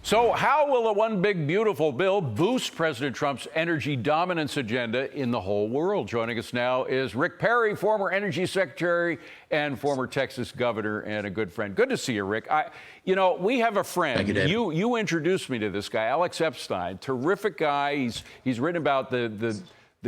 So, how will a one big beautiful bill boost President Trump's energy dominance agenda in the whole world? Joining us now is Rick Perry, former energy secretary and former Texas governor, and a good friend. Good to see you, Rick. We have a friend. Thank you, David. You introduced me to this guy, Alex Epstein. Terrific guy. He's written about the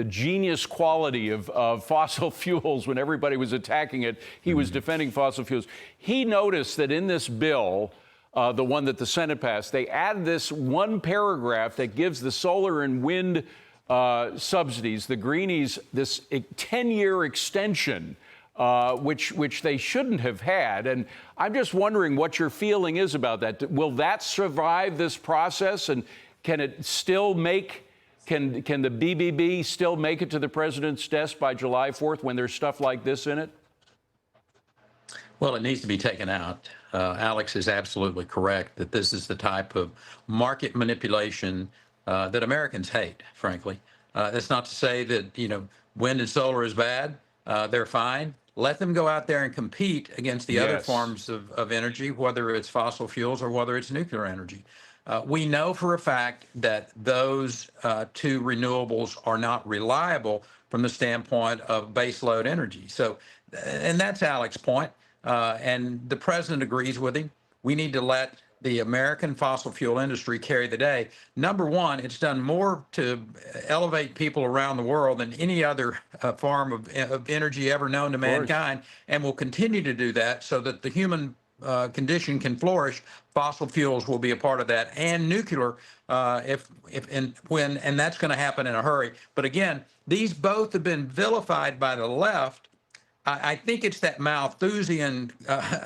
genius quality of fossil fuels. When everybody was attacking it, he was defending fossil fuels. He noticed that in this bill, the one that the Senate passed, they add this one paragraph that gives the solar and wind subsidies, the greenies, this 10-year extension, which they shouldn't have had. And I'm just wondering what your feeling is about that. Will that survive this process? And can it still can the BBB still make it to the president's desk by July 4th when there's stuff like this in it? Well, it needs to be taken out. Alex is absolutely correct that this is the type of market manipulation that Americans hate, frankly. That's not to say that, wind and solar is bad. They're fine. Let them go out there and compete against the other forms of energy, whether it's fossil fuels or whether it's nuclear energy. We know for a fact that those two renewables are not reliable from the standpoint of baseload energy. So, and that's Alex's point. And the president agrees with him. We need to let the American fossil fuel industry carry the day. Number one, it's done more to elevate people around the world than any other form of energy ever known to mankind, and will continue to do that so that the human condition can flourish. Fossil fuels will be a part of that, and nuclear, and that's going to happen in a hurry. But again, these both have been vilified by the left. I think it's that Malthusian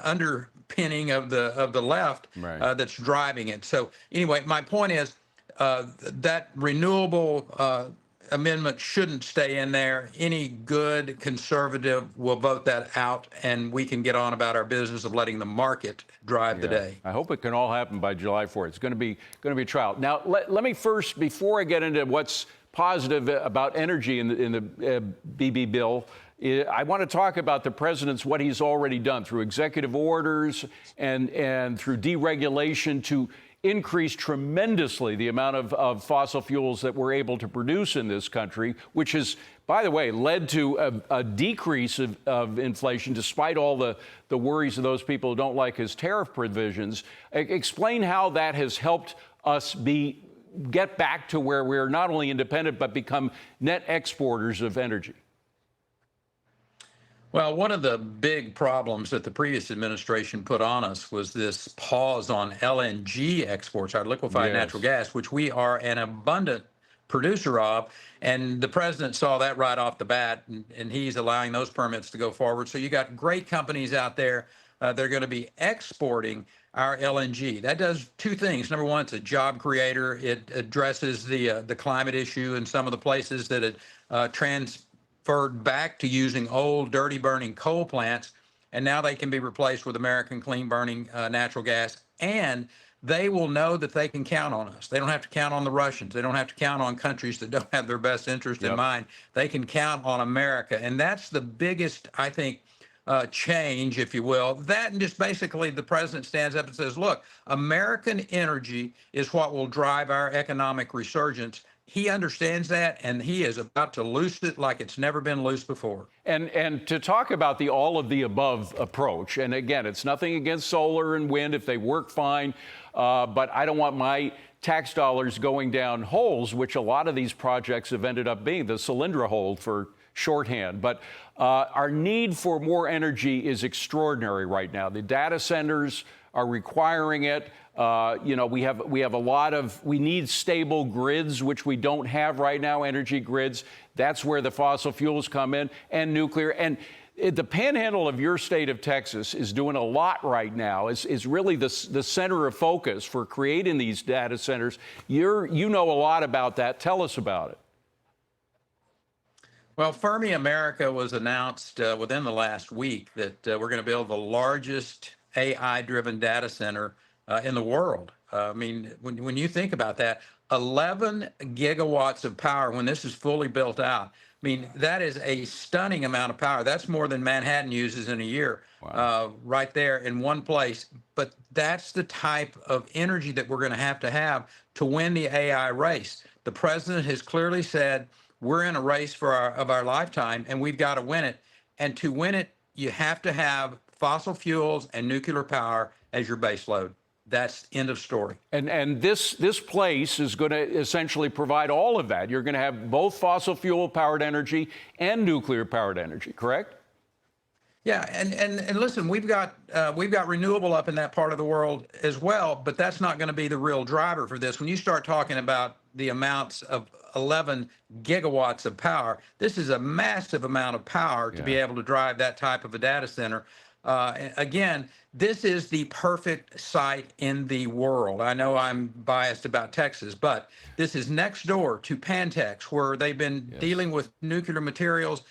underpinning of the left that's driving it. So anyway, my point is that renewable amendment shouldn't stay in there. Any good conservative will vote that out, and we can get on about our business of letting the market drive the day. I hope it can all happen by July 4th. It's going to be a trial. Now, let me first, before I get into what's positive about energy in the BB bill, I want to talk about the president's, what he's already done through executive orders and through deregulation to increase tremendously the amount of fossil fuels that we're able to produce in this country, which has, by the way, led to a decrease of inflation despite all the worries of those people who don't like his tariff provisions. Explain how that has helped us get back to where we're not only independent but become net exporters of energy. Well, one of the big problems that the previous administration put on us was this pause on LNG exports, our liquefied natural gas, which we are an abundant producer of. And the president saw that right off the bat, and he's allowing those permits to go forward. So you got great companies out there that are going to be exporting our LNG. That does two things. Number one, it's a job creator. It addresses the climate issue in some of the places that it transferred back to using old, dirty burning coal plants, and now they can be replaced with American clean burning natural gas. And they will know that they can count on us. They don't have to count on the Russians. They don't have to count on countries that don't have their best interest in mind. They can count on America. And that's the biggest, I think, change, if you will. That, and just basically the president stands up and says, look, American energy is what will drive our economic resurgence. He understands that, and he is about to loose it like it's never been loosed before. And to talk about the all of the above approach, and again, it's nothing against solar and wind if they work fine, but I don't want my tax dollars going down holes, which a lot of these projects have ended up being, the Solyndra hole for shorthand. But our need for more energy is extraordinary right now. The data centers are requiring it. We need stable grids, which we don't have right now, energy grids. That's where the fossil fuels come in, and nuclear. And the panhandle of your state of Texas is doing a lot right now. Is really the center of focus for creating these data centers. You know a lot about that. Tell us about it. Well, Fermi America was announced within the last week that we're going to build the largest AI-driven data center in the world. I mean, when you think about that, 11 gigawatts of power when this is fully built out. I mean, that is a stunning amount of power. That's more than Manhattan uses in a year, right there in one place. But that's the type of energy that we're going to have to win the AI race. The president has clearly said we're in a race for our lifetime, and we've got to win it. And to win it, you have to have fossil fuels and nuclear power as your base load. That's end of story. And this place is going to essentially provide all of that. You're going to have both fossil fuel powered energy and nuclear powered energy, correct? Yeah, and listen, we've got renewable up in that part of the world as well, but that's not going to be the real driver for this. When you start talking about the amounts of 11 gigawatts of power, this is a massive amount of power to be able to drive that type of a data center. Again, this is the perfect site in the world. I know I'm biased about Texas, but this is next door to Pantex, where they've been dealing with nuclear materials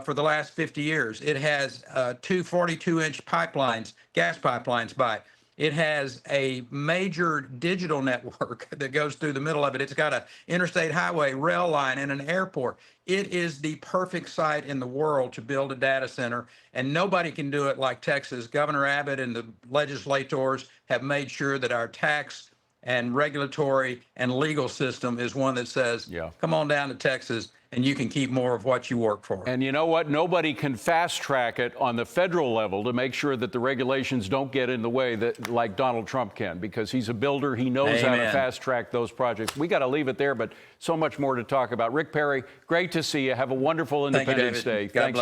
for the last 50 years. It has two 42-inch pipelines, gas pipelines by it. It has a major digital network that goes through the middle of it. It's got an interstate highway, rail line, and an airport. It is the perfect site in the world to build a data center, and nobody can do it like Texas. Governor Abbott and the legislators have made sure that our tax and regulatory and legal system is one that says, come on down to Texas and you can keep more of what you work for. And you know what? Nobody can fast track it on the federal level to make sure that the regulations don't get in the way that like Donald Trump can, because he's a builder. He knows how to fast track those projects. We got to leave it there, but so much more to talk about. Rick Perry, great to see you. Have a wonderful Independence Day. God bless you.